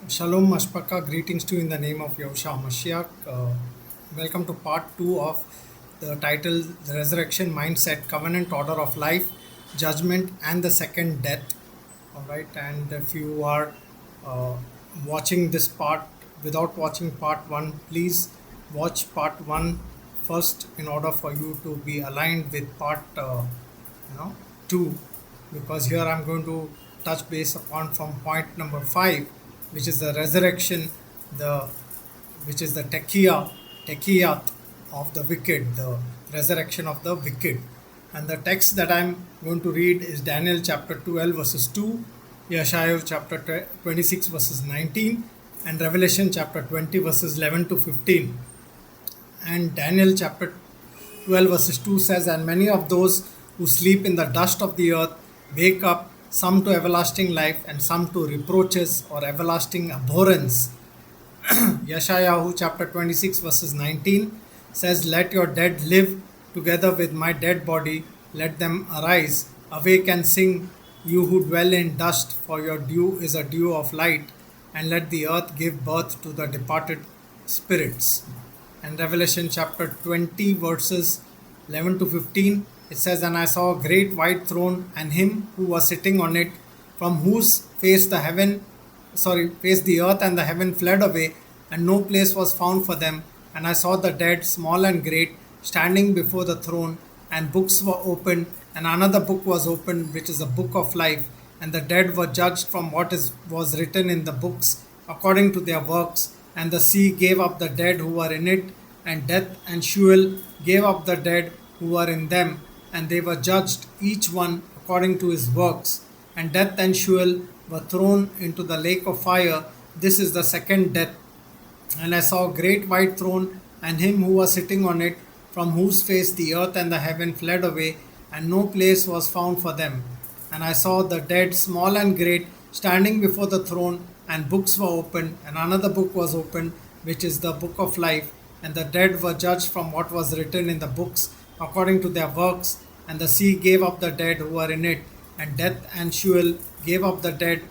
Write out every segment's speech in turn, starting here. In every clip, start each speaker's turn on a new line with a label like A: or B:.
A: Shalom Ashpaka, greetings to you in the name of Yahushua Mashiach. Welcome to part 2 of the title The Resurrection Mindset, Covenant Order of Life, Judgment, and the Second Death. All right, and if you are uh, watching this part without watching part 1, please watch part 1 first in order for you to be aligned with part you know 2, because here I'm going to touch base upon from point number 5, which is the resurrection, the which is the tekiyat of the wicked, the resurrection of the wicked. And the text that I'm going to read is Daniel chapter 12 verses 2, Yeshayahu chapter 26 verses 19, and Revelation chapter 20 verses 11 to 15. And Daniel chapter 12 verses 2 says, "And many of those who sleep in the dust of the earth wake up, some to everlasting life and some to reproaches or everlasting abhorrence." Yeshayahu chapter 26 verses 19 says, "Let your dead live together with my dead body, let them arise, awake and sing, you who dwell in dust, for your dew is a dew of light, and let the earth give birth to the departed spirits." And Revelation chapter 20 verses 11 to 15, it says, "And I saw a great white throne and him who was sitting on it, from whose face the earth and the heaven fled away, and no place was found for them. And I saw the dead, small and great, standing before the throne, and books were opened, and another book was opened, which is the book of life. And the dead were judged from what was written in the books, according to their works. And the sea gave up the dead who were in it, and death and Sheol gave up the dead who were in them, and they were judged, each one according to his works. And death and Sheol were thrown into the lake of fire. This is the second death. And I saw a great white throne, and him who was sitting on it, from whose face the earth and the heaven fled away, and no place was found for them. And I saw the dead, small and great, standing before the throne, and books were opened, and another book was opened, which is the book of life. And the dead were judged from what was written in the books, according to their works. And the sea gave up the dead who were in it, and death and Sheol gave up the dead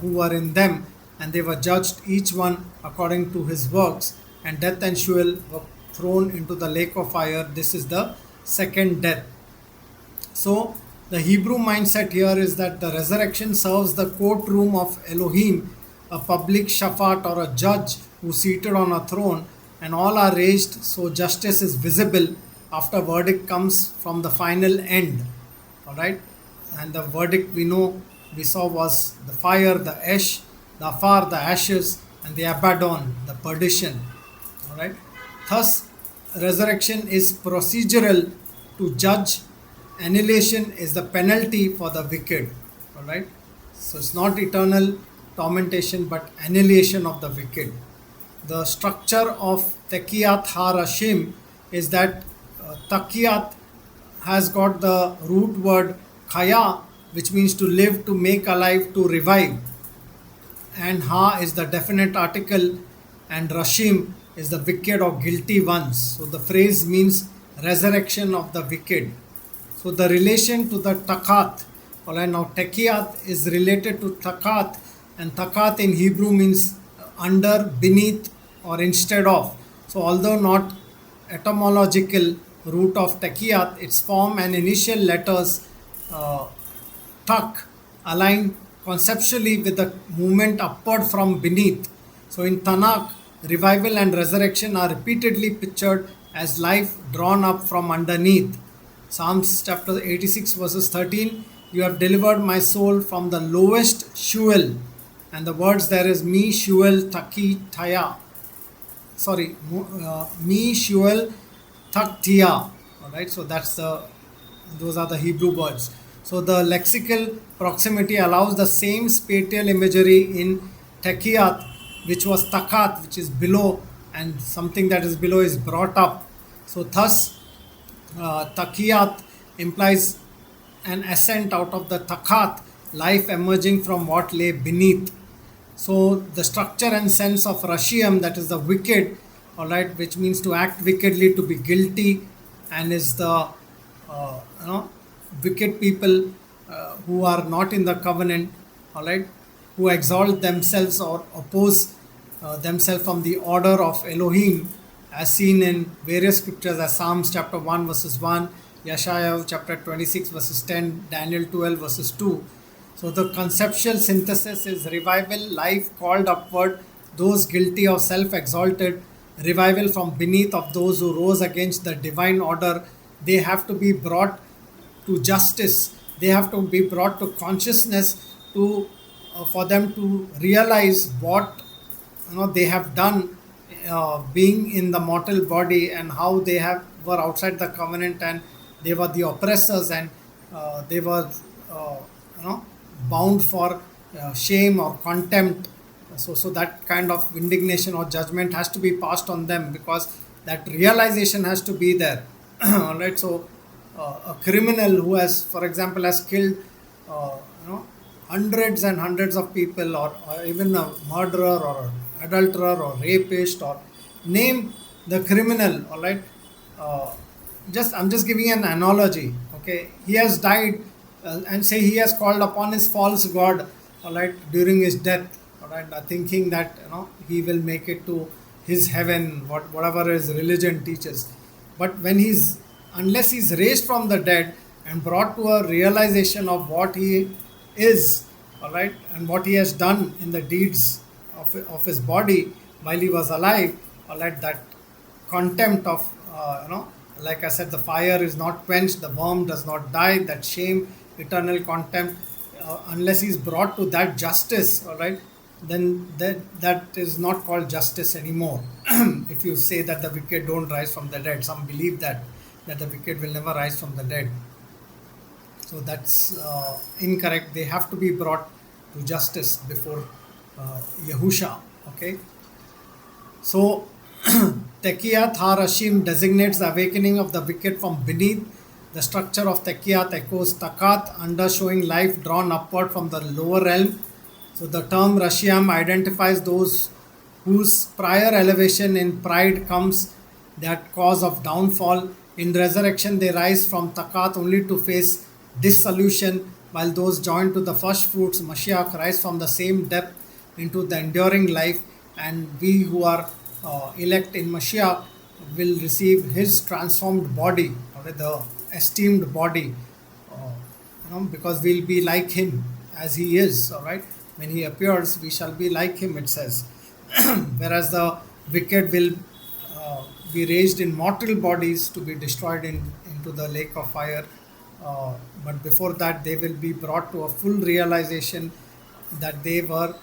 A: who were in them, and they were judged, each one according to his works. And death and Sheol were thrown into the lake of fire. This is the second death. So, the Hebrew mindset here is that the resurrection serves the courtroom of Elohim, a public shafat or a judge who is seated on a throne, and all are raised, so justice is visible after verdict comes from the final end. All right, and the verdict we saw was the fire, the ash, the afar, the ashes, and the abaddon, the perdition. All right, thus resurrection is procedural to judge. Annihilation is the penalty for the wicked. All right, so it's not eternal tormentation but annihilation of the wicked. The structure of Tekiyat Harashim is that Takiyat has got the root word Khaya, which means to live, to make alive, to revive. And Ha is the definite article, and Rashim is the wicked or guilty ones. So the phrase means resurrection of the wicked. So the relation to the Takat, all right, now Tekiyat is related to Takat, and Takat in Hebrew means under, beneath, or instead of. So although not etymological root of Tekiyat, its form and initial letters tak align conceptually with the movement upward from beneath. So in Tanakh, revival and resurrection are repeatedly pictured as life drawn up from underneath. Psalms chapter 86 verses 13, "You have delivered my soul from the lowest Sheol." And the words there is mi Sheol taki taya. Sorry, mi Sheol tak tia. All right, so those are the Hebrew words. So the lexical proximity allows the same spatial imagery in Tekiyat, which was Takat, which is below, and something that is below is brought up. So thus, Takiyat implies an ascent out of the Takat, life emerging from what lay beneath. So the structure and sense of Rashiyam, that is the wicked, all right, which means to act wickedly, to be guilty, and is the wicked people who are not in the covenant, all right, who exalt themselves or oppose themselves from the order of Elohim, as seen in various scriptures as Psalms chapter 1 verses 1, Yeshaya chapter 26 verses 10, Daniel 12 verses 2. So the conceptual synthesis is revival, life called upward, those guilty of self-exalted, revival from beneath of those who rose against the divine order. They have to be brought to justice. They have to be brought to consciousness to for them to realize what they have done, being in the mortal body, and how they have were outside the covenant, and they were the oppressors, and they were you know bound for shame or contempt. So that kind of indignation or judgment has to be passed on them, because that realization has to be there. All right. So a criminal who has, for example, has killed hundreds and hundreds of people, or even a murderer or adulterer or rapist, or name the criminal. All right. uh, I'm just giving an analogy. Okay, he has died, and say he has called upon his false god, all right, during his death, all right, thinking that he will make it to his heaven, whatever his religion teaches. But unless he's raised from the dead and brought to a realization of what he is, all right, and what he has done in the deeds of his body while he was alive, all right, that contempt of, like I said, the fire is not quenched, the worm does not die, that shame, eternal contempt, unless he's brought to that justice, all right, then that is not called justice anymore. If you say that the wicked don't rise from the dead, some believe that the wicked will never rise from the dead. So that's incorrect. They have to be brought to justice before Yahusha. Okay. So Tekiyat Harashim designates the awakening of the wicked from beneath. The structure of Tekiyat echoes Takat, under showing life drawn upward from the lower realm. So the term Rashiam identifies those whose prior elevation in pride comes that cause of downfall. In resurrection, they rise from Takat only to face dissolution, while those joined to the first fruits, Mashiach, rise from the same depth into the enduring life, and we who are elect in Mashiach will receive his transformed body, or the esteemed body, because we'll be like him as he is. All right, when he appears, we shall be like him, it says. Whereas the wicked will be raised in mortal bodies to be destroyed into the lake of fire. But before that, they will be brought to a full realization that they were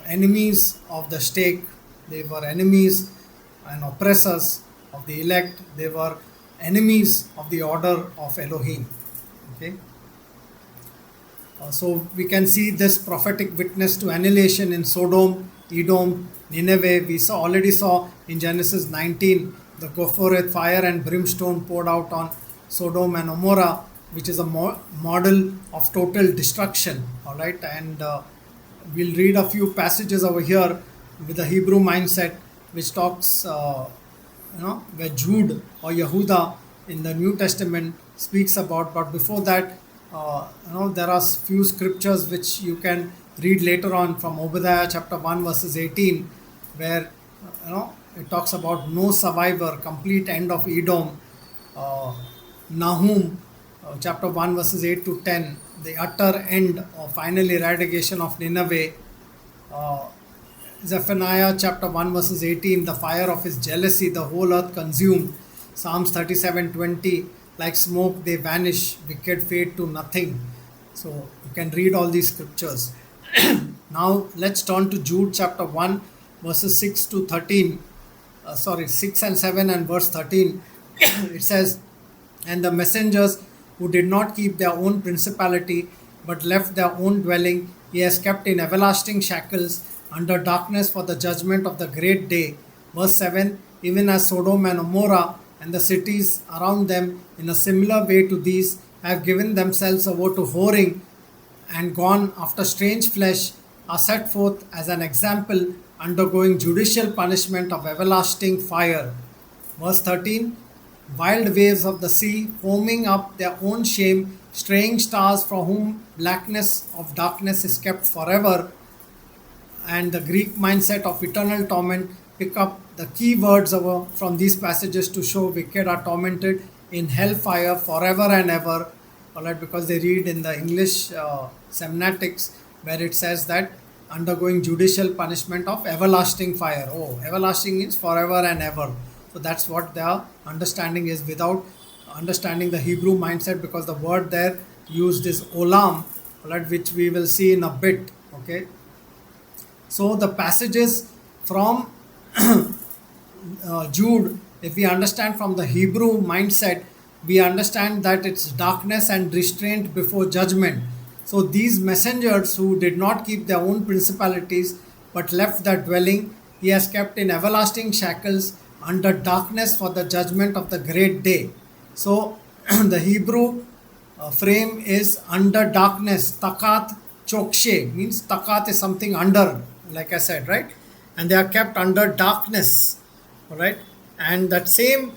A: enemies of the stake, they were enemies and oppressors of the elect, they were enemies of the order of Elohim. Okay. So we can see this prophetic witness to annihilation in Sodom, Edom, Nineveh. We already saw in Genesis 19 the Gophereth fire and brimstone poured out on Sodom and Gomorrah, which is a model of total destruction. All right, and we'll read a few passages over here with the Hebrew mindset, which talks, where Jude or Yehuda in the New Testament speaks about. But before that, there are few scriptures which you can read later on from Obadiah chapter 1 verses 18, where it talks about no survivor, complete end of Edom. Nahum chapter 1 verses 8 to 10, the utter end or final eradication of Nineveh. Zephaniah chapter 1 verses 18, the fire of his jealousy, the whole earth consumed. Psalms 37:20, like smoke they vanish, wicked fade to nothing. So you can read all these scriptures. Now let's turn to Jude chapter 1 verses 6 to 13. 6 and 7 and verse 13. It says, and the messengers who did not keep their own principality but left their own dwelling, he has kept in everlasting shackles under darkness for the judgment of the great day. Verse 7, even as Sodom and Gomorrah and the cities around them in a similar way to these have given themselves over to whoring and gone after strange flesh, are set forth as an example, undergoing judicial punishment of everlasting fire. Verse 13, wild waves of the sea, foaming up their own shame, straying stars for whom blackness of darkness is kept forever, and the Greek mindset of eternal torment pick up the key words from these passages to show wicked are tormented in hellfire forever and ever. All right, because they read in the English semantics where it says that undergoing judicial punishment of everlasting fire. Oh, everlasting is forever and ever. So that's what their understanding is without understanding the Hebrew mindset, because the word there used is olam, right, which we will see in a bit. Okay, so the passages from Jude, if we understand from the Hebrew mindset, we understand that it's darkness and restraint before judgment. So these messengers who did not keep their own principalities but left their dwelling, he has kept in everlasting shackles under darkness for the judgment of the great day. So the Hebrew frame is under darkness. Takat chokshe means takat is something under, like I said, right? And they are kept under darkness, all right? And that same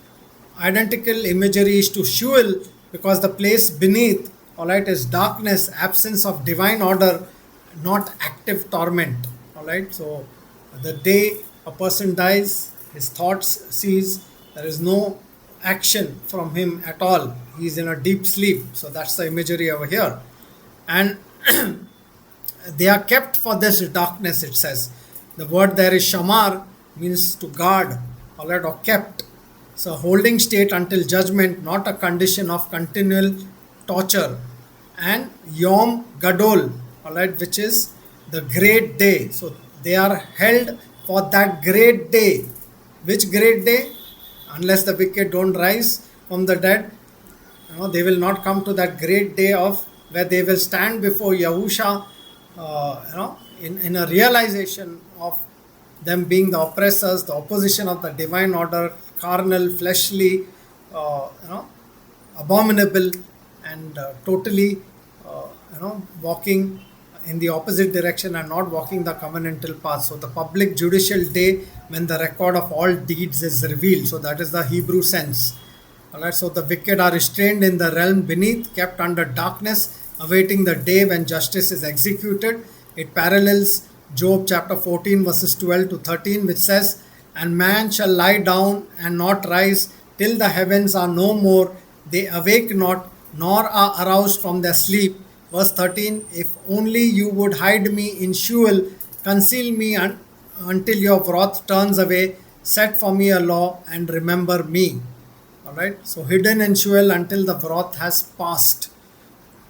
A: identical imagery is to Sheol, because the place beneath, all right, is darkness, absence of divine order, not active torment, all right? So the day a person dies, his thoughts cease, there is no action from him at all. He is in a deep sleep. So that's the imagery over here. And they are kept for this darkness, it says. The word there is shamar, means to guard, all right, or kept. So holding state until judgment, not a condition of continual torture. And Yom Gadol, all right, which is the great day. So they are held for that great day. Which great day? Unless the wicked don't rise from the dead, they will not come to that great day of where they will stand before Yahusha, in a realization of them being the oppressors, the opposition of the divine order, carnal, fleshly, abominable, and totally, walking in the opposite direction and not walking the covenantal path. So the public judicial day when the record of all deeds is revealed. So that is the Hebrew sense. All right. So the wicked are restrained in the realm beneath, kept under darkness, awaiting the day when justice is executed. It parallels Job chapter 14 verses 12 to 13, which says, "And man shall lie down and not rise till the heavens are no more. They awake not, nor are aroused from their sleep." Verse 13, "If only you would hide me in Sheol, conceal me until your wrath turns away, set for me a law and remember me." All right. So hidden in Sheol until the wrath has passed.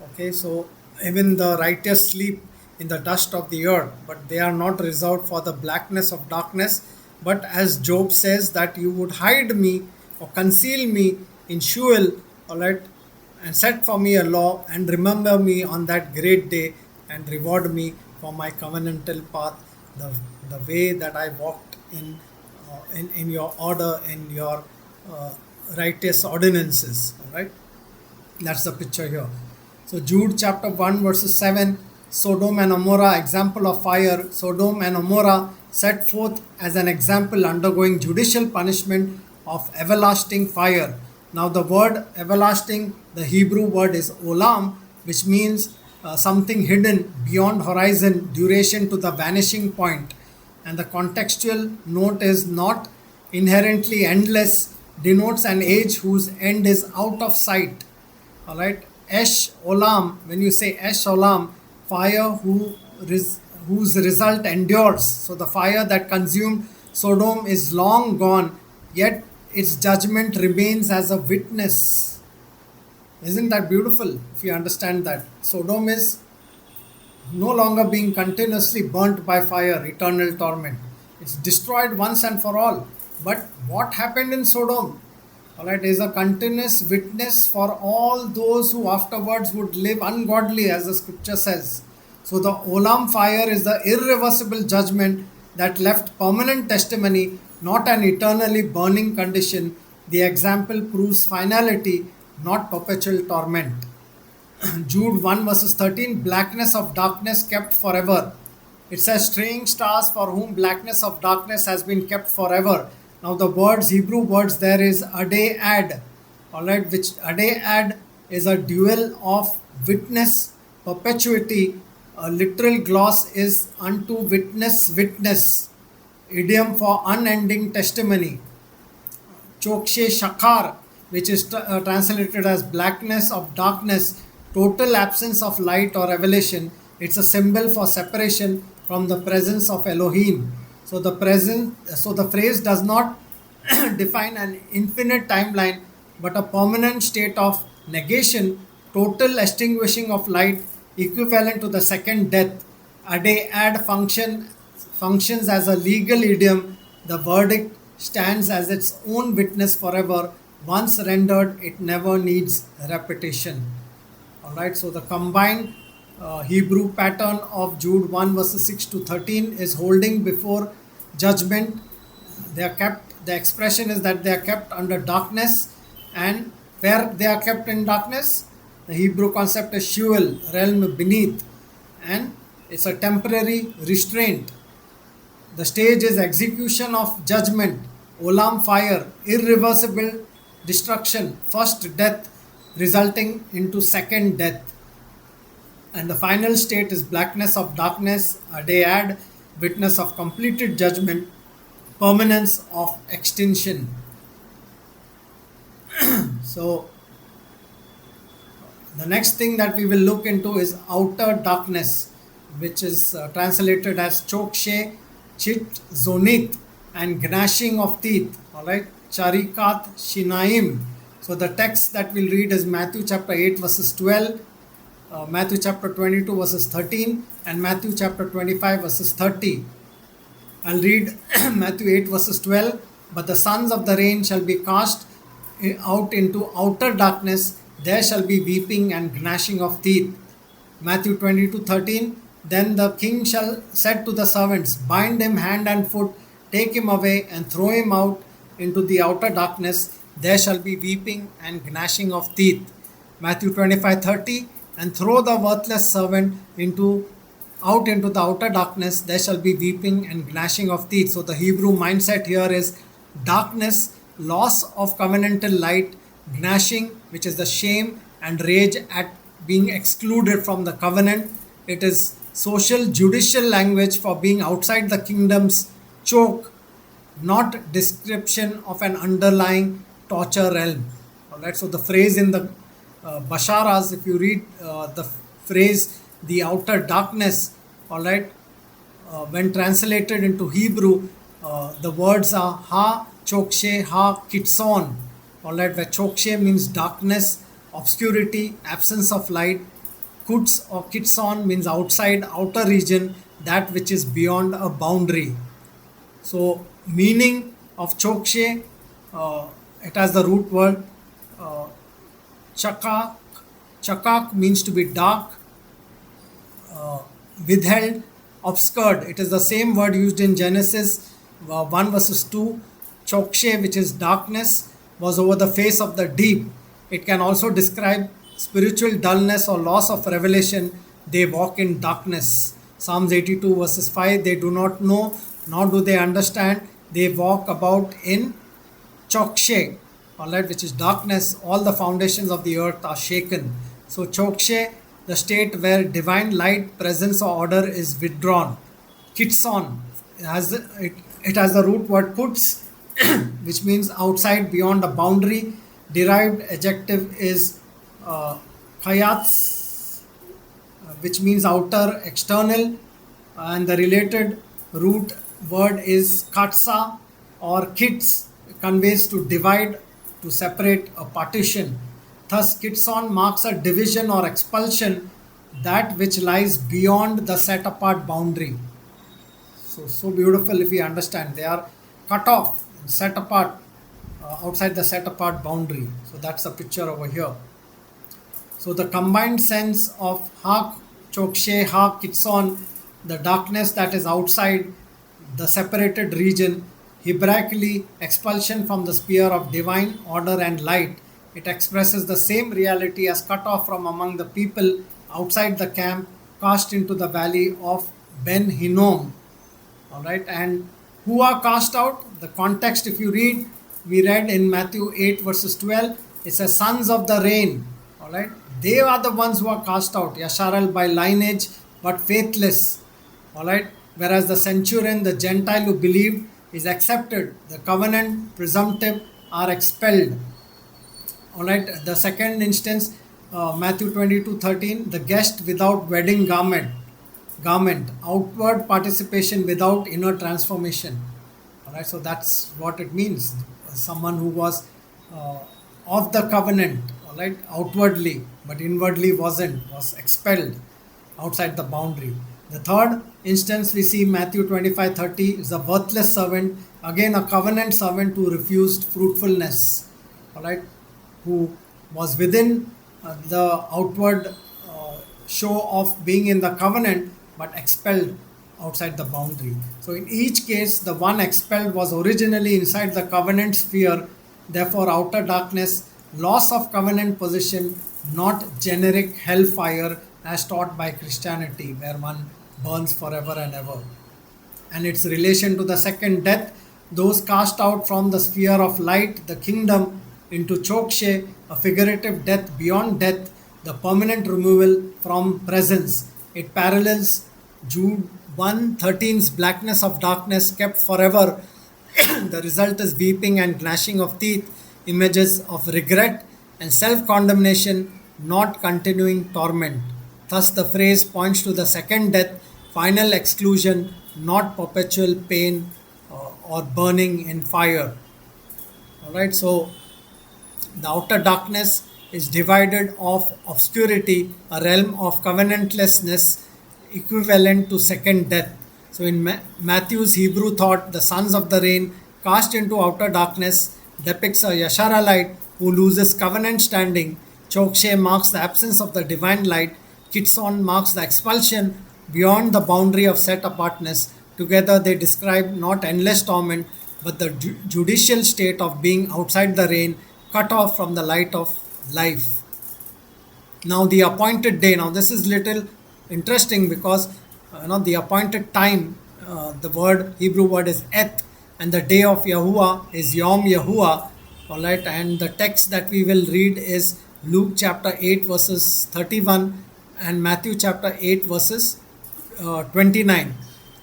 A: Okay. So even the righteous sleep in the dust of the earth, but they are not reserved for the blackness of darkness. But as Job says, that you would hide me or conceal me in Sheol, all right, and set for me a law and remember me on that great day and reward me for my covenantal path, the way that I walked in your order, in your righteous ordinances. All right, that's the picture here. So Jude chapter 1 verses 7, Sodom and Gomorrah, example of fire. Sodom and Gomorrah set forth as an example undergoing judicial punishment of everlasting fire. Now the word everlasting, the Hebrew word is olam, which means something hidden beyond horizon, duration to the vanishing point. And the contextual note is not inherently endless, denotes an age whose end is out of sight. All right. Esh olam, when you say Esh olam, fire whose result endures. So the fire that consumed Sodom is long gone, yet its judgment remains as a witness. Isn't that beautiful? If you understand that Sodom is no longer being continuously burnt by fire, eternal torment. It's destroyed once and for all. But what happened in Sodom? All right, is a continuous witness for all those who afterwards would live ungodly, as the scripture says. So the Olam fire is the irreversible judgment that left permanent testimony, not an eternally burning condition. The example proves finality, not perpetual torment. Jude 1 verses 13, blackness of darkness kept forever. It says, straying stars for whom blackness of darkness has been kept forever. Now the words, Hebrew words there is adad, alright, which adad is a dual of witness, perpetuity, A literal gloss is unto witness, witness, idiom for unending testimony. Chokshe Shakar, which is translated as blackness of darkness, total absence of light or revelation. It's a symbol for separation from the presence of Elohim. So the phrase does not define an infinite timeline, but a permanent state of negation, total extinguishing of light, equivalent to the second death. Ad functions as a legal idiom. The verdict stands as its own witness forever. Once rendered, it never needs repetition. All right, so the combined Hebrew pattern of Jude 1 verses 6 to 13 is holding before judgment. They are kept, the expression is that they are kept under darkness, and where they are kept in darkness, the Hebrew concept is Sheol, realm beneath, and it's a temporary restraint. The stage is execution of judgment, olam fire, irreversible destruction, first death resulting into second death. And the final state is blackness of darkness, adayad, witness of completed judgment, permanence of extinction. So the next thing that we will look into is outer darkness, which is translated as chokshe, chit, zonit, and gnashing of teeth. All right, charikat, shinaim. So the text that we'll read is Matthew chapter 8 verses 12, Matthew chapter 22 verses 13, and Matthew chapter 25 verses 30. I'll read Matthew 8 verses 12. But the sons of the rain shall be cast out into outer darkness. There shall be weeping and gnashing of teeth. Matthew 22:13. Then the king shall said to the servants, bind him hand and foot, take him away and throw him out into the outer darkness. There shall be weeping and gnashing of teeth. Matthew 25:30. And throw the worthless servant out into the outer darkness. There shall be weeping and gnashing of teeth. So the Hebrew mindset here is darkness, loss of covenantal light, gnashing, which is the shame and rage at being excluded from the covenant. It is social judicial language for being outside the kingdom's choke, not description of an underlying torture realm. All right, so the phrase in the Basharas, if you read the phrase the outer darkness, all right, when translated into Hebrew, the words are ha chokshe, ha kitson. All right, where chokshe means darkness, obscurity, absence of light. Kuts or kitson means outside, outer region, that which is beyond a boundary. So meaning of chokshe, it has the root word chakak. Chakak means to be dark, withheld, obscured. It is the same word used in Genesis 1 verses 2. Chokshe, which is darkness, was over the face of the deep. It can also describe spiritual dullness or loss of revelation. They walk in darkness. Psalms 82 verses 5. They do not know, nor do they understand. They walk about in chokshe, all right, which is darkness. All the foundations of the earth are shaken. So chokshe, the state where divine light, presence, or order is withdrawn. Kitson, it has the root word kuts, which means outside, beyond a boundary. Derived adjective is kayats, which means outer, external, and the related root word is katsa or kits, conveys to divide, to separate, a partition. Thus, kitson marks a division or expulsion, that which lies beyond the set apart boundary. So beautiful if we understand. They are cut off, set apart, outside the set apart boundary. So that's the picture over here. So the combined sense of ha chokshe, ha kitson, the darkness that is outside the separated region, Hebraically expulsion from the sphere of divine order and light. It expresses the same reality as cut off from among the people outside the camp, cast into the valley of Ben Hinnom. All right, and who are cast out? The context, if you read, we read in Matthew 8 verses 12, it says sons of the rain. All right, they are the ones who are cast out. Yasharal by lineage, but faithless. All right. Whereas the centurion, the Gentile who believed, is accepted. The covenant presumptive are expelled. All right. The second instance, Matthew 22:13, the guest without wedding garment, outward participation without inner transformation. All right. So that's what it means. Someone who was uh, of the covenant, all right, outwardly, but inwardly was expelled outside the boundary. The third instance we see Matthew 25:30 is a worthless servant, again a covenant servant who refused fruitfulness, all right, who was within the outward show of being in the covenant but expelled outside the boundary. So, in each case, the one expelled was originally inside the covenant sphere, therefore, outer darkness, loss of covenant position, not generic hellfire as taught by Christianity, where one burns forever and ever. And its relation to the second death, those cast out from the sphere of light, the kingdom, into chokshe, a figurative death beyond death, the permanent removal from presence. It parallels Jude 1:13's blackness of darkness kept forever. The result is weeping and gnashing of teeth, images of regret and self condemnation, not continuing torment. Thus, the phrase points to the second death, final exclusion, not perpetual pain or burning in fire. All right, so the outer darkness is divided of obscurity, a realm of covenantlessness equivalent to second death. So in Matthew's Hebrew thought, the sons of the rain cast into outer darkness depicts a Yasharalite who loses covenant standing. Chokshe marks the absence of the divine light. Kitson marks the expulsion beyond the boundary of set apartness. Together they describe not endless torment, but the judicial state of being outside the rain, cut off from the light of life. Now the appointed day. Now this is little interesting because the appointed time. The Hebrew word is eth, and the day of Yahuwah is Yom Yahuwah. All right, and the text that we will read is Luke chapter 8 verses 31 and Matthew chapter 8 verses 29.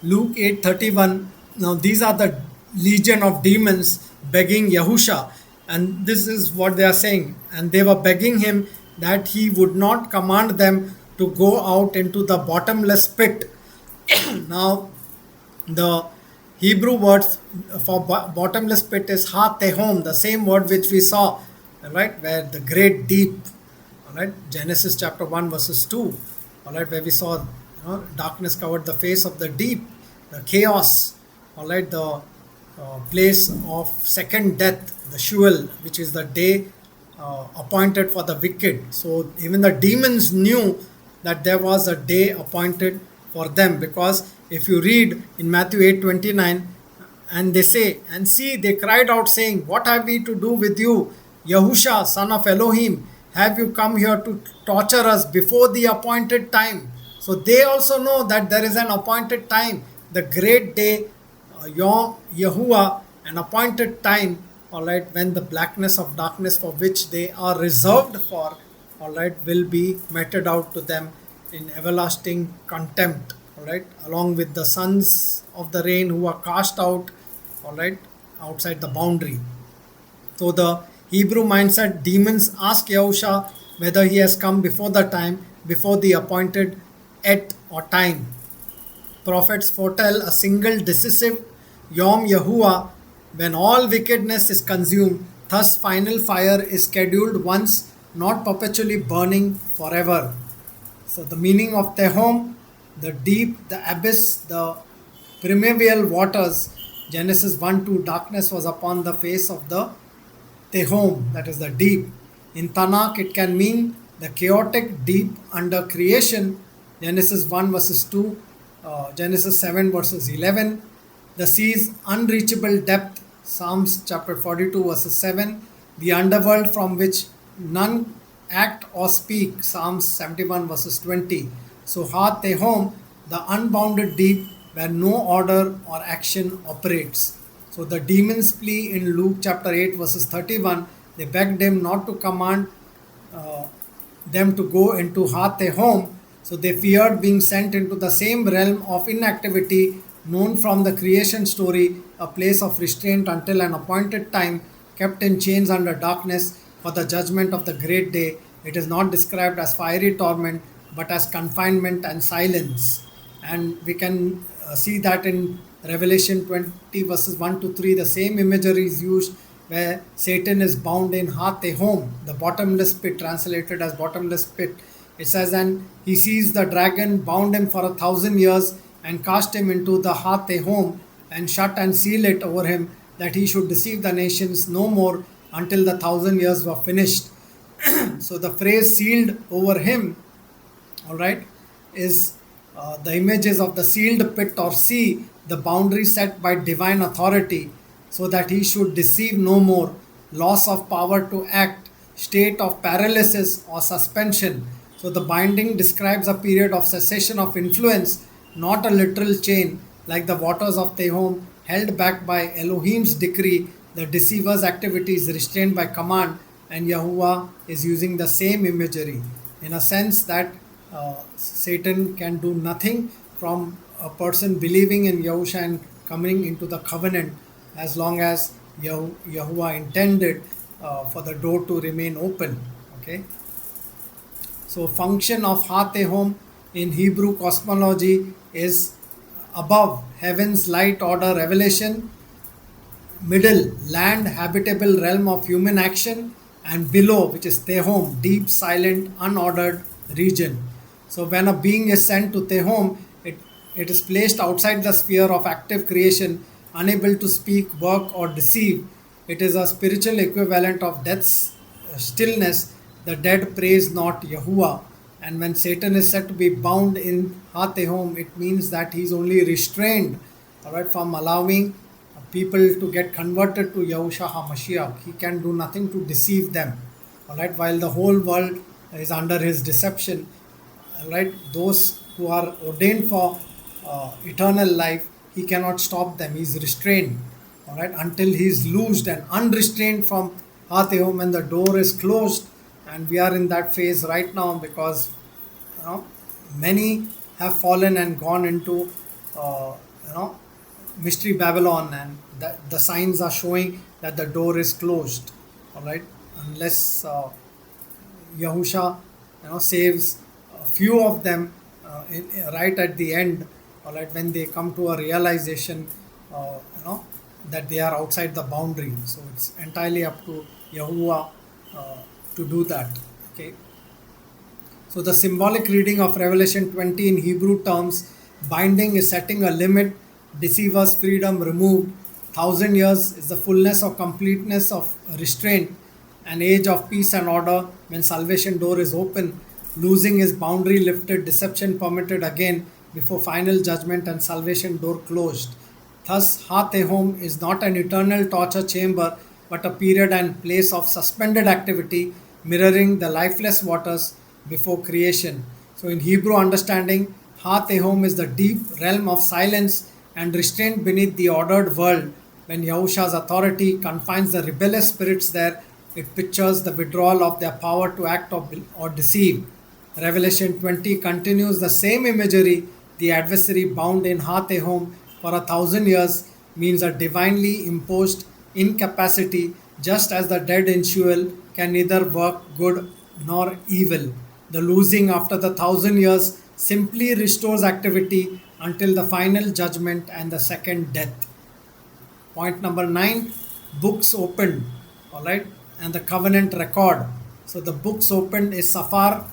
A: Luke 8:31. Now these are the legion of demons begging Yahusha, and this is what they are saying. And they were begging him that he would not command them to go out into the bottomless pit. Now, the Hebrew word for bottomless pit is ha tehom, the same word which we saw, right, where the great deep, all right, Genesis chapter 1 verses 2, all right, where we saw darkness covered the face of the deep, the chaos, all right, the place of second death, the Sheol, which is the day appointed for the wicked. So even the demons knew that there was a day appointed for them, because if you read in Matthew 8:29, and they say, and see, they cried out saying, what have we to do with you, Yahusha, son of Elohim? Have you come here to torture us before the appointed time? So they also know that there is an appointed time, the great day, Yom Yahuwah, an appointed time, all right, when the blackness of darkness for which they are reserved for, all right, will be meted out to them in everlasting contempt, all right, along with the sons of the rain who are cast out, all right, outside the boundary. So the Hebrew mindset, demons ask Yahusha whether he has come before the time, before the appointed et or time. Prophets foretell a single decisive Yom Yahuwah when all wickedness is consumed. Thus final fire is scheduled once, not perpetually burning forever. So the meaning of Tehom, the deep, the abyss, the primeval waters. Genesis 1:2, darkness was upon the face of the Tehom, that is the deep. In Tanakh, it can mean the chaotic deep under creation. Genesis 1 verses 2, Genesis 7 verses 11. The sea's unreachable depth, Psalms chapter 42 verses 7. The underworld from which none act or speak, Psalms 71 verses 20. So Ha Tehom, the unbounded deep where no order or action operates. So the demons plea in Luke chapter 8 verses 31, they begged him not to command them to go into Ha Tehom, So they feared being sent into the same realm of inactivity known from the creation story, a place of restraint until an appointed time, kept in chains under darkness for the judgment of the great day. It is not described as fiery torment, but as confinement and silence. And we can see that in Revelation 20, verses 1 to 3, the same imagery is used where Satan is bound in Hatehom, the bottomless pit, translated as bottomless pit. It says, and he sees the dragon, bound him for 1,000 years, and cast him into the Hatehom, and shut and seal it over him, that he should deceive the nations no more until the 1,000 years were finished. So the phrase sealed over him, all right, is the images of the sealed pit or sea, the boundary set by divine authority, so that he should deceive no more, loss of power to act, state of paralysis or suspension. So the binding describes a period of cessation of influence, not a literal chain like the waters of Tehom, held back by Elohim's decree. The deceiver's activity is restrained by command, and Yahuwah is using the same imagery in a sense that Satan can do nothing from a person believing in Yahusha and coming into the covenant, as long as Yahuwah intended for the door to remain open. Okay. So function of Hatehom in Hebrew cosmology is above, heaven's light order revelation; middle, land habitable realm of human action; and below, which is Tehom, deep silent unordered region. So when a being is sent to Tehom, it is placed outside the sphere of active creation, unable to speak, work, or deceive. It is a spiritual equivalent of death's stillness. The dead praise not Yahuwah. And when Satan is said to be bound in Hatehom, it means that he is only restrained, all right, from allowing people to get converted to Yahusha HaMashiach. He can do nothing to deceive them, all right, while the whole world is under his deception. All right, those who are ordained for eternal life, he cannot stop them. He is restrained, all right, until he is loosed and unrestrained from Hatehom, and the door is closed. And we are in that phase right now, because many have fallen and gone into mystery Babylon, and the signs are showing that the door is closed, all right, unless Yahusha saves a few of them right at the end, all right, when they come to a realization that they are outside the boundary. So it's entirely up to Yahuwah to do that. Okay. So the symbolic reading of Revelation 20 in Hebrew terms, binding is setting a limit, deceiver's freedom removed. 1,000 years is the fullness or completeness of restraint, an age of peace and order when salvation door is open, losing is boundary lifted, deception permitted again before final judgment and salvation door closed. Thus, Hatehom is not an eternal torture chamber, but a period and place of suspended activity, mirroring the lifeless waters before creation. So in Hebrew understanding, Hatehom is the deep realm of silence and restraint beneath the ordered world. When Yahusha's authority confines the rebellious spirits there, it pictures the withdrawal of their power to act or deceive. Revelation 20 continues the same imagery. The adversary bound in Hatehom for 1,000 years means a divinely imposed incapacity, just as the dead in Sheol can neither work good nor evil. The losing after the 1,000 years simply restores activity until the final judgment and the second death. Point number 9, books opened, all right, and the covenant record. So the books opened is Safar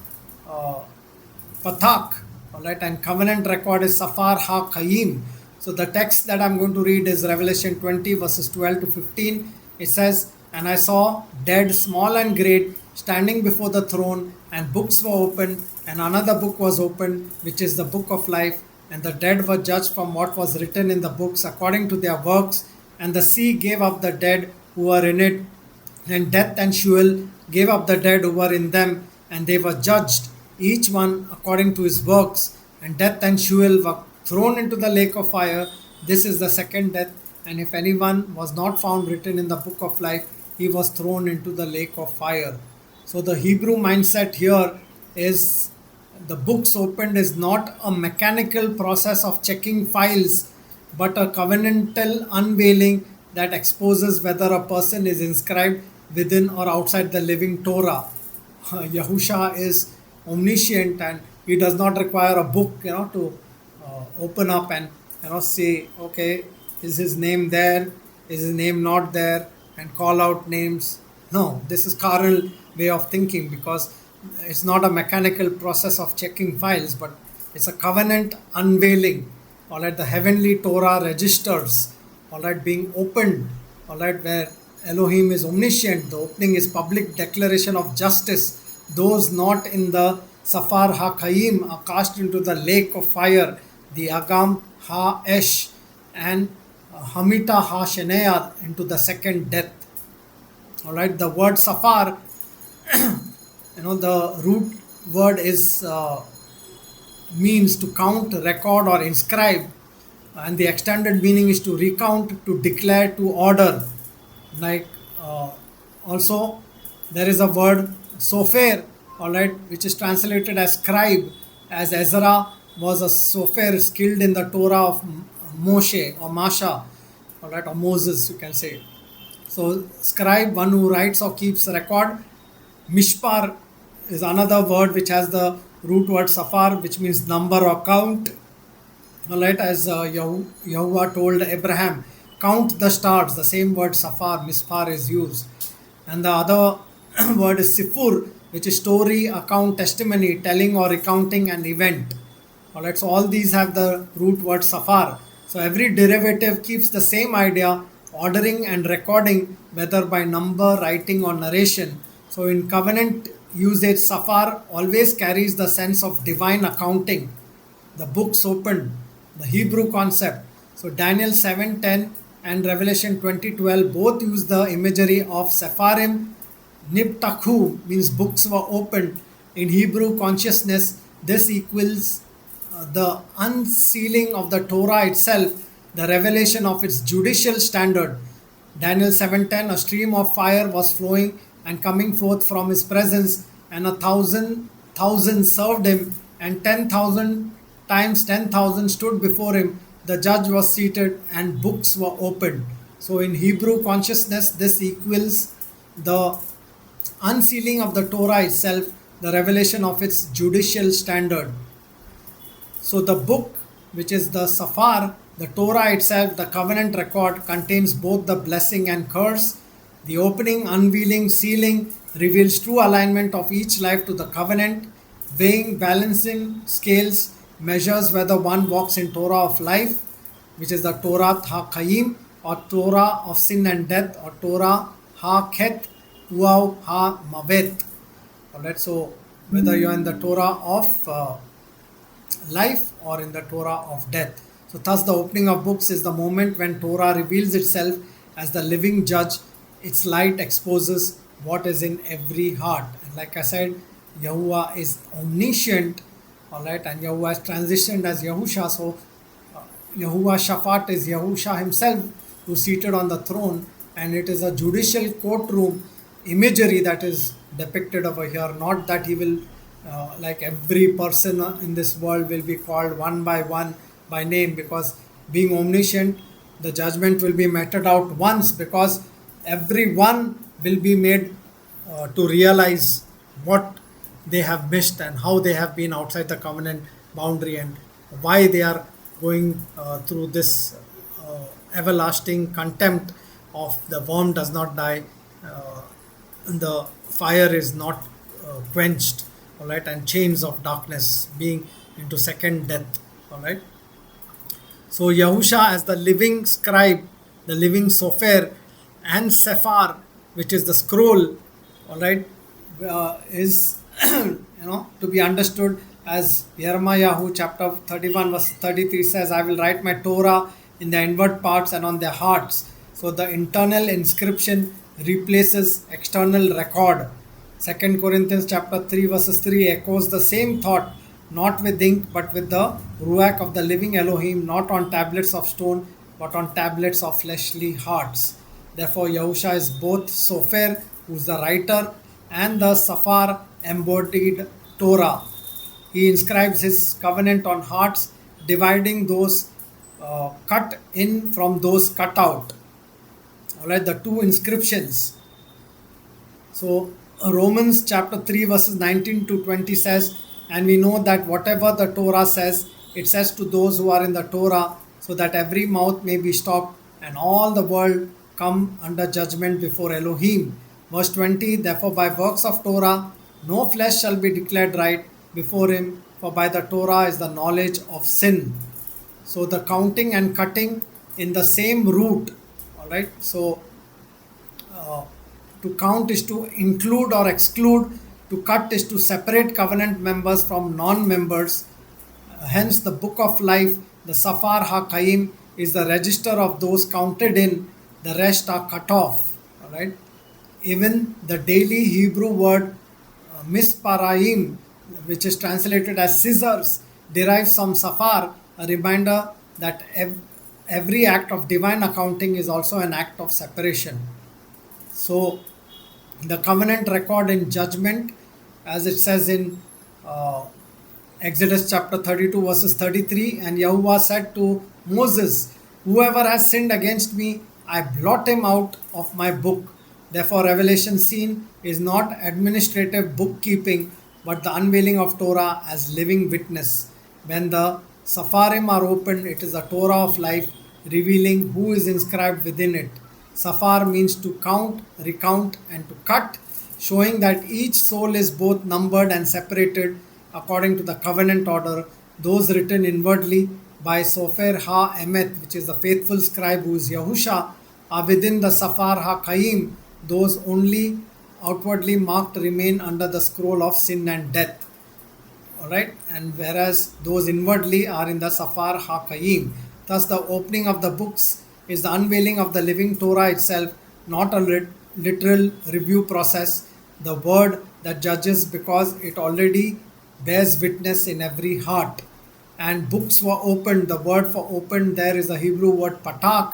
A: Pathak, all right, and covenant record is Safar HaKayim. So the text that I'm going to read is Revelation 20 verses 12 to 15. It says, and I saw dead, small and great, standing before the throne, and books were opened, and another book was opened, which is the book of life, and the dead were judged from what was written in the books according to their works, and the sea gave up the dead who were in it, and death and Sheol gave up the dead who were in them, and they were judged, each one according to his works, and death and Sheol were thrown into the lake of fire. This is the second death, and if anyone was not found written in the book of life, he was thrown into the lake of fire. So the Hebrew mindset here is the books opened is not a mechanical process of checking files, but a covenantal unveiling that exposes whether a person is inscribed within or outside the living Torah. Yahusha is omniscient, and he does not require a book, to open up and say, okay, is his name there? Is his name not there? And call out names. No, this is carnal way of thinking, because it's not a mechanical process of checking files, but it's a covenant unveiling. All right, the heavenly Torah registers, all right, being opened, all right, where Elohim is omniscient. The opening is public declaration of justice. Those not in the Safar HaKaim are cast into the lake of fire, the Agam HaEsh, and Hamita HaSheneyad into the second death. All right, the word Safar, the root word is means to count, record, or inscribe, and the extended meaning is to recount, to declare, to order. Like also, there is a word sofer, all right, which is translated as scribe, as Ezra was a sofer skilled in the Torah of Moshe or Masha, all right, or Moses, you can say. So, scribe, one who writes or keeps record. Mishpar is another word which has the root word safar, which means number or count. All right, as Yahuwah told Abraham, count the stars. The same word safar, mispar, is used. And the other word is sifur, which is story, account, testimony, telling or recounting an event. All right, so all these have the root word safar. So every derivative keeps the same idea, ordering and recording, whether by number, writing, or narration. So in covenant usage, safar always carries the sense of divine accounting. The books opened, the Hebrew concept. So Daniel 7:10 and Revelation 20:12 both use the imagery of Sepharim. Niptakhu means books were opened. In Hebrew consciousness, this equals the unsealing of the Torah itself, the revelation of its judicial standard. Daniel 7:10, a stream of fire was flowing and coming forth from his presence, and 1,000,000 served him, and 10,000 times 10,000 stood before him. The judge was seated, and books were opened. So in Hebrew consciousness, this equals the unsealing of the Torah itself, the revelation of its judicial standard. So the book, which is the Safar, the Torah itself, the covenant record, contains both the blessing and curse. The opening, unveiling, sealing reveals true alignment of each life to the covenant. Weighing, balancing scales measures whether one walks in Torah of life, which is the Torah HaKaim, or Torah of sin and death, or Torah HaKet, Uau HaMavet. Alright, so whether you are in the Torah of life or in the Torah of death. So thus the opening of books is the moment when Torah reveals itself as the living judge. Its light exposes what is in every heart. And like I said, Yahuwah is omniscient, all right, and Yahuwah is transitioned as Yahusha. So Yahuwah Shaphat is Yahusha himself, who is seated on the throne, and it is a judicial courtroom imagery that is depicted over here. Not that he will, like every person in this world, will be called one by one by name, because being omniscient, the judgment will be meted out once, because everyone will be made to realize what they have missed and how they have been outside the covenant boundary, and why they are going through this everlasting contempt of the worm does not die, the fire is not quenched, all right, and chains of darkness, being into second death, all right. So Yahusha as the living scribe, the living sofer, and Sephar, which is the scroll, all right, is to be understood as Jeremiah chapter 31 verse 33 says, I will write my Torah in the inward parts and on their hearts. So the internal inscription replaces external record. 2 Corinthians chapter 3 verses 3 echoes the same thought, not with ink but with the ruach of the living Elohim, not on tablets of stone but on tablets of fleshly hearts. Therefore Yahusha is both Sofer, who is the writer, and the Safar, embodied Torah. He inscribes his covenant on hearts, dividing those cut in from those cut out. All right, the two inscriptions. So, Romans chapter 3, verses 19 to 20 says, "And we know that whatever the Torah says, it says to those who are in the Torah, so that every mouth may be stopped, and all the world come under judgment before Elohim." Verse 20, "Therefore, by works of Torah, no flesh shall be declared right before him, for by the Torah is the knowledge of sin." So, the counting and cutting in the same root. All right, so to count is to include or exclude. To cut is to separate covenant members from non-members. Hence, the book of life, the Safar HaKaim, is the register of those counted in. The rest are cut off. All right. Even the daily Hebrew word misparaim, which is translated as scissors, derives from Safar, a reminder that every act of divine accounting is also an act of separation. So, the covenant record in judgment, as it says in Exodus chapter 32, verses 33, "And Yahuwah said to Moses, Whoever has sinned against me, I blot him out of my book." Therefore, revelation scene is not administrative bookkeeping, but the unveiling of Torah as living witness. When the Safarim are opened, it is the Torah of life revealing who is inscribed within it. Safar means to count, recount, and to cut, showing that each soul is both numbered and separated according to the covenant order. Those written inwardly by Sofer Ha-Emet, which is the faithful scribe who is Yahusha, are within the Safar Ha-Kaim. Those only outwardly marked remain under the scroll of sin and death. Alright, and whereas those inwardly are in the Safar HaKaim. Thus, the opening of the books is the unveiling of the living Torah itself, not a literal review process, the word that judges because it already bears witness in every heart. And books were opened. The word for opened there is the Hebrew word patak,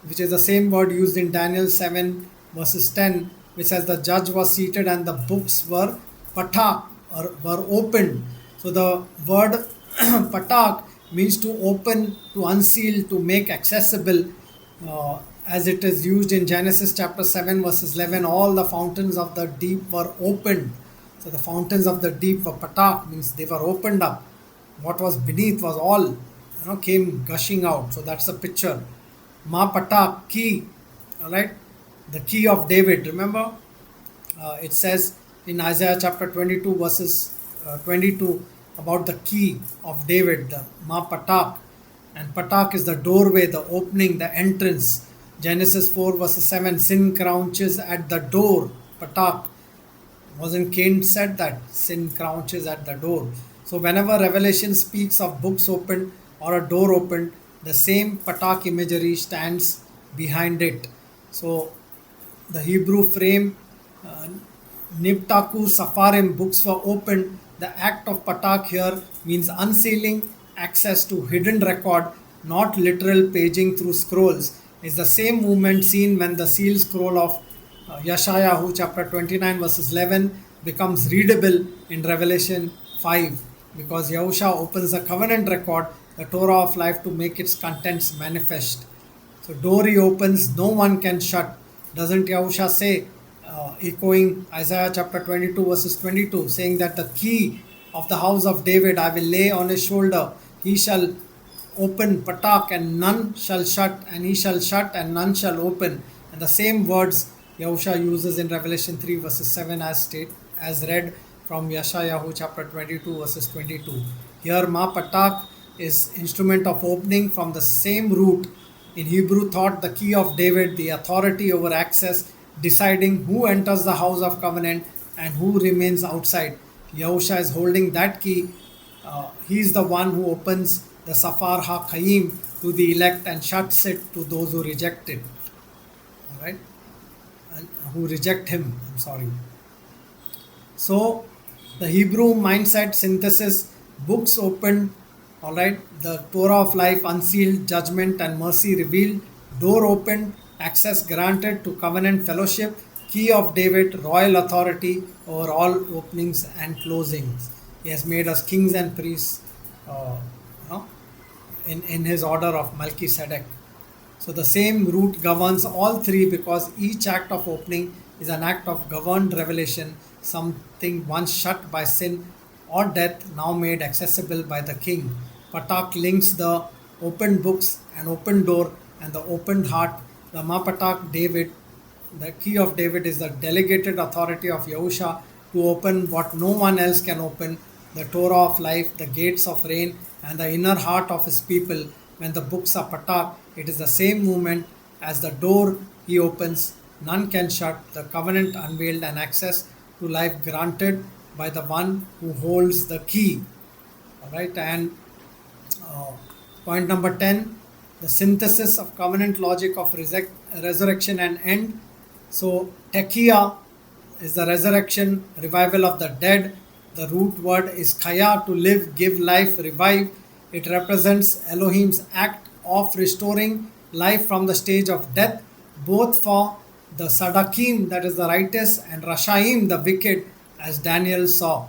A: which is the same word used in Daniel 7, verses 10, which says the judge was seated and the books were patak, or were opened. So the word patak means to open, to unseal, to make accessible, as it is used in Genesis chapter 7, verses 11. All the fountains of the deep were opened. So the fountains of the deep were patak, means they were opened up. What was beneath was all, came gushing out. So that's a picture. Ma patak, key, all right, the key of David. Remember, it says in Isaiah chapter 22, verses 22, about the key of David, the Ma patak. And patak is the doorway, the opening, the entrance. Genesis 4, verses 7, sin crouches at the door. Patak. Wasn't Cain said that? Sin crouches at the door. So whenever Revelation speaks of books opened or a door opened, the same patak imagery stands behind it. So the Hebrew frame, Nibtaku Safarim, books were opened. The act of patak here means unsealing, access to hidden record, not literal paging through scrolls. Is the same movement seen when the seal scroll of Yeshayahu chapter 29, verses 11 becomes readable in Revelation 5, because Yahusha opens the covenant record, the Torah of life, to make its contents manifest. So door he opens, no one can shut. Doesn't Yahusha say, echoing Isaiah chapter 22, verses 22, saying that the key of the house of David I will lay on his shoulder. He shall open patak and none shall shut, and he shall shut and none shall open. And the same words Yahusha uses in Revelation 3, verses 7 as read from Yeshayahu chapter 22, verses 22. Here Ma patak is instrument of opening from the same root. In Hebrew thought, the key of David, the authority over access, deciding who enters the house of covenant and who remains outside. Yahusha is holding that key. He is the one who opens the Safar HaKaim to the elect and shuts it to those who reject it. Alright? And who reject him. I'm sorry. So, the Hebrew mindset synthesis, books opened, alright, the Torah of life unsealed, judgment and mercy revealed, door opened, access granted to covenant fellowship, key of David, royal authority over all openings and closings. He has made us kings and priests, you know, in his order of Melchizedek. So the same root governs all three because each act of opening is an act of governed revelation, something once shut by sin or death, now made accessible by the king. Patak links the opened books, an open door, and the opened heart. The Mapatak David, the key of David, is the delegated authority of Yahusha to open what no one else can open, the Torah of life, the gates of rain, and the inner heart of his people. When the books are patak, it is the same movement as the door he opens. None can shut, the covenant unveiled, and access to life granted by the one who holds the key. All right, and uh, point number 10, the synthesis of covenant logic of resurrection and end. So, tekia is the resurrection, revival of the dead. The root word is kaya, to live, give life, revive. It represents Elohim's act of restoring life from the stage of death, both for the Sadakim, that is the righteous, and Rashaim, the wicked, as Daniel saw.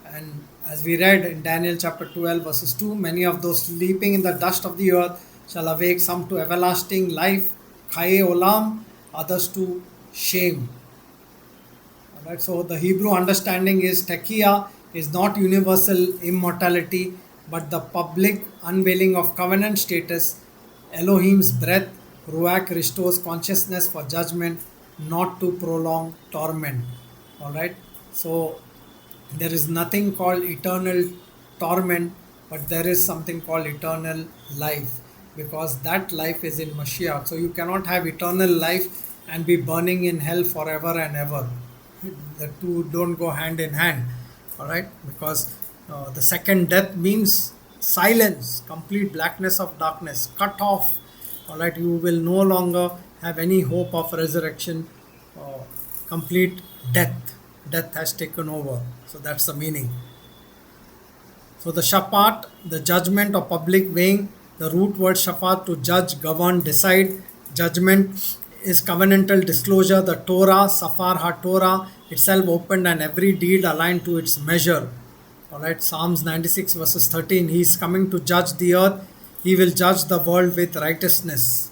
A: And as we read in Daniel chapter 12, verses 2, many of those sleeping in the dust of the earth shall awake, some to everlasting life, chaye olam, others to shame. Alright, so the Hebrew understanding is tekia is not universal immortality, but the public unveiling of covenant status. Elohim's breath, Ruach, restores consciousness for judgment, not to prolong torment. Alright, so there is nothing called eternal torment, but there is something called eternal life, because that life is in Mashiach. So you cannot have eternal life and be burning in hell forever and ever. The two don't go hand in hand. All right, because the second death means silence, complete blackness of darkness, cut off. All right, you will no longer have any hope of resurrection. Complete death has taken over. So that's the meaning. So the shapat, the judgment or public weighing, the root word shafat, to judge, govern, decide. Judgment is covenantal disclosure. The Torah, Safar HaTorah, itself opened and every deed aligned to its measure. Alright, Psalms 96 verses 13, he is coming to judge the earth. He will judge the world with righteousness.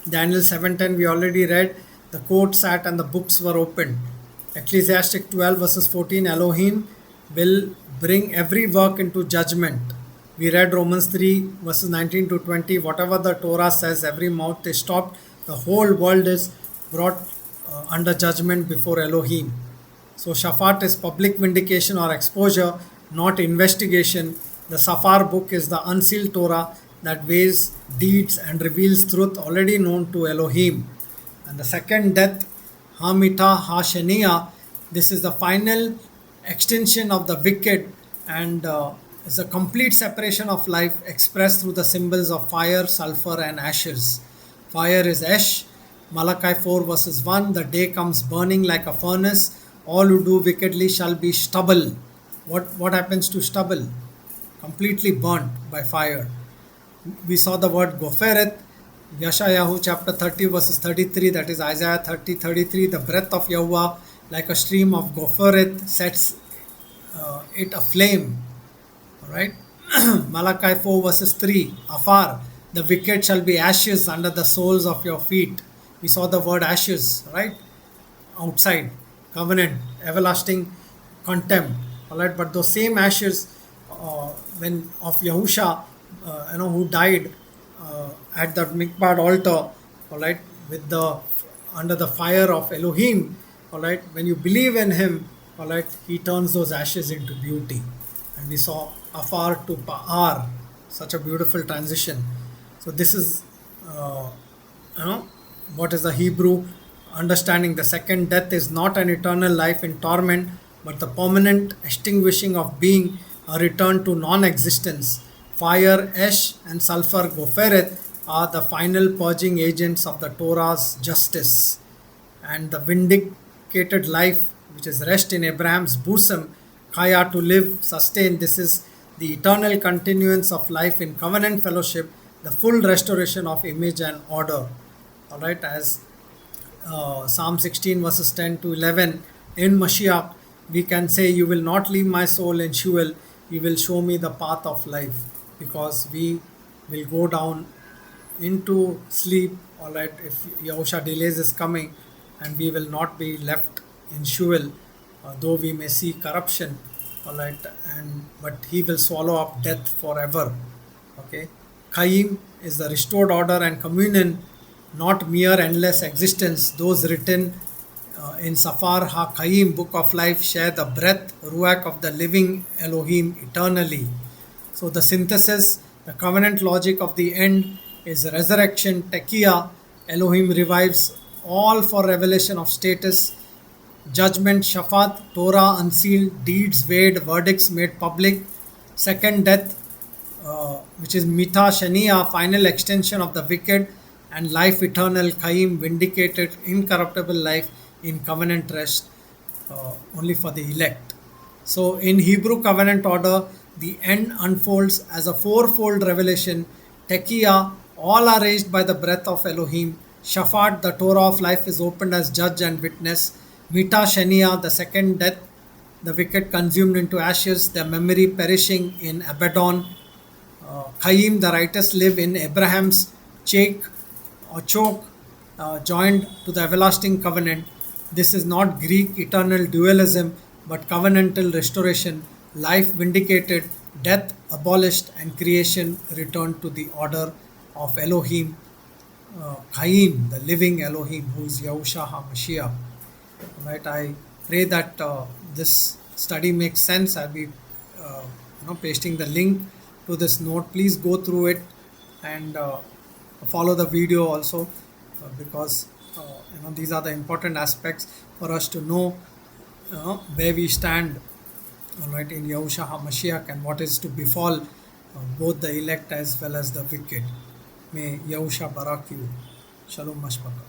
A: Daniel 7:10, we already read, the court sat and the books were opened. Ecclesiastic 12 verses 14, Elohim will bring every work into judgment. We read Romans 3 verses 19 to 20, whatever the Torah says, every mouth is stopped. The whole world is brought under judgment before Elohim. So Shafat is public vindication or exposure, not investigation. The Safar book is the unsealed Torah that weighs deeds and reveals truth already known to Elohim. And the second death, Hamita Hashenia, this is the final extension of the wicked, and is a complete separation of life expressed through the symbols of fire, sulfur, and ashes. Fire is Esh. Malachi 4 verses 1, the day comes burning like a furnace. All who do wickedly shall be stubble. What happens to stubble? Completely burnt by fire. We saw the word Goferet, Yeshayahu chapter 30 verses 33, that is Isaiah 30:33, the breath of Yahweh like a stream of Goferet sets it aflame. Alright. Malachi 4 verses 3, Afar, the wicked shall be ashes under the soles of your feet. We saw the word ashes, right? Outside, covenant, everlasting contempt. Alright, but those same ashes when of Yahusha, who died at the Mikpad altar, alright, with the under the fire of Elohim, alright, when you believe in him, alright, he turns those ashes into beauty. And we saw Afar to Pa'ar, such a beautiful transition. So this is what is the Hebrew understanding. The second death is not an eternal life in torment, but the permanent extinguishing of being, a return to non-existence. Fire, Esh, and sulfur, Goferet, are the final purging agents of the Torah's justice. And the vindicated life, which is rest in Abraham's bosom, Chaya, to live, sustain, this is the eternal continuance of life in covenant fellowship, the full restoration of image and order. Alright, as Psalm 16 verses 10 to 11, in Mashiach, we can say, "You will not leave my soul in Sheol, you will show me the path of life," because we will go down into sleep, all right, if Yahusha delays is coming, and we will not be left in Sheol, though we may see corruption, all right, and but he will swallow up death forever. Okay, Chaim is the restored order and communion, not mere endless existence. Those written in Safar HaChaim, Book of Life, share the breath, Ruach of the living Elohim eternally. So the synthesis, the covenant logic of the end is resurrection, Tekiah, Elohim revives all for revelation of status, judgment, Shafat, Torah unsealed, deeds weighed, verdicts made public, second death, which is Mita Shania, final extension of the wicked, and life eternal, Chaim, vindicated, incorruptible life in covenant rest, only for the elect. So, in Hebrew covenant order, the end unfolds as a fourfold revelation. Tekiah, all are raised by the breath of Elohim. Shaphat, the Torah of life, is opened as judge and witness. Mita Shania, the second death, the wicked consumed into ashes, their memory perishing in Abaddon. Chaim, the righteous live in Abraham's cheek or choke, joined to the everlasting covenant. This is not Greek eternal dualism, but covenantal restoration, life vindicated, death abolished, and creation returned to the order of Elohim, Chaim, the living Elohim, who is Yahusha HaMashiach. Right? I pray that this study makes sense. I'll be pasting the link to this note. Please go through it and follow the video also, because these are the important aspects for us to know where we stand, all right, in Yahusha HaMashiach, and what is to befall both the elect as well as the wicked. May Yahusha barak you. Shalom Mashpaka.